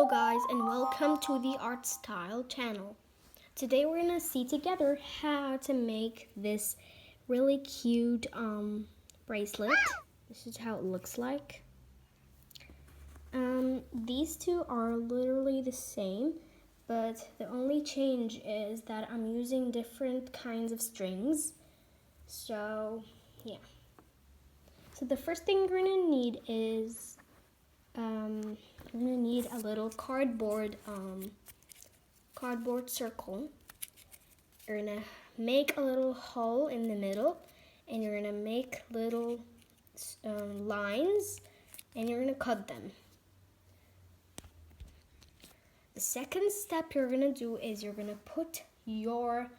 Hello guys and welcome to the Art Style channel. Today we're gonna see together how to make this really cute bracelet. This is how it looks like. These two are literally the same, but the only change is that I'm using different kinds of strings. So yeah. So the first thing you're gonna need is you're gonna need a little cardboard circle. You're gonna make a little hole in the middle, and you're gonna make little lines, and you're gonna cut them. The second step you're gonna do is you're gonna put your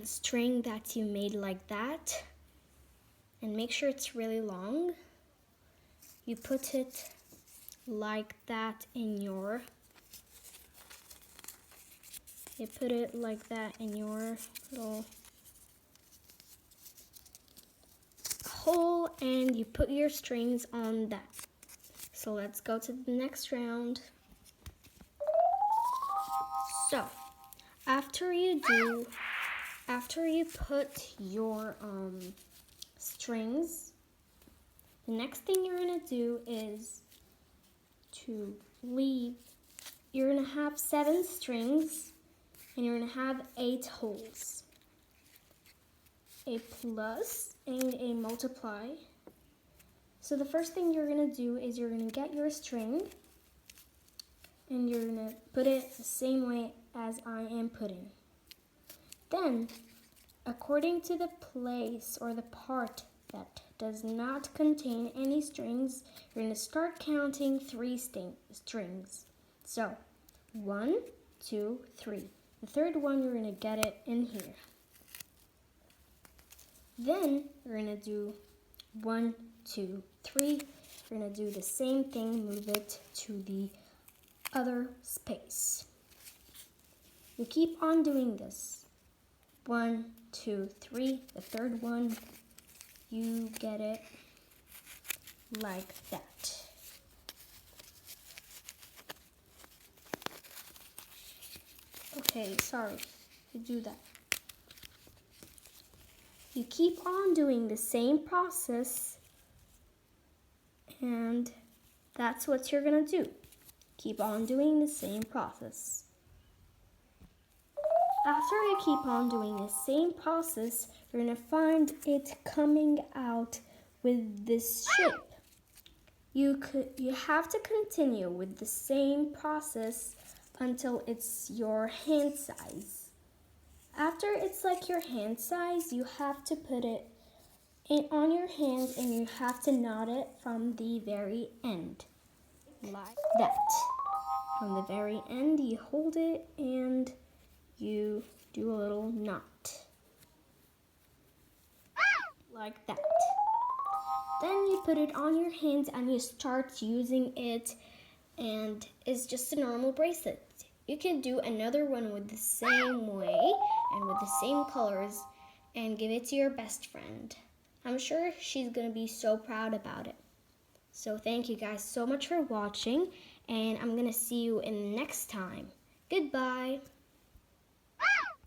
string that you made like that, and make sure it's really long. You put it like that in your little hole, and you put your strings on that. So let's go to the next round. So after you put your strings, the next thing you're gonna do is you're gonna have 7 strings, and you're gonna have 8 holes, a plus and a multiply. So the first thing you're gonna do is you're gonna get your string, and you're gonna put it the same way as I am putting. Then, according to the place or the part that does not contain any strings, you're going to start counting 3 strings. So 1, 2, 3. The third one, you're going to get it in here. Then you're going to do 1, 2, 3. You're going to do the same thing, move it to the other space. You keep on doing this. 1, 2, 3. The third one, you get it like that. Okay, sorry to do that. You keep on doing the same process, and that's what you're gonna do. Keep on doing the same process. After you keep on doing the same process, you're going to find it coming out with this shape. You have to continue with the same process until it's your hand size. After it's like your hand size, you have to put it on your hands, and you have to knot it from the very end. Like that. From the very end, you hold it and you do a little knot like that. Then you put it on your hands and you start using it, and it's just a normal bracelet. You can do another one with the same way and with the same colors and give it to your best friend. I'm sure she's gonna be so proud about it. So thank you guys so much for watching, and I'm gonna see you in the next time. Goodbye.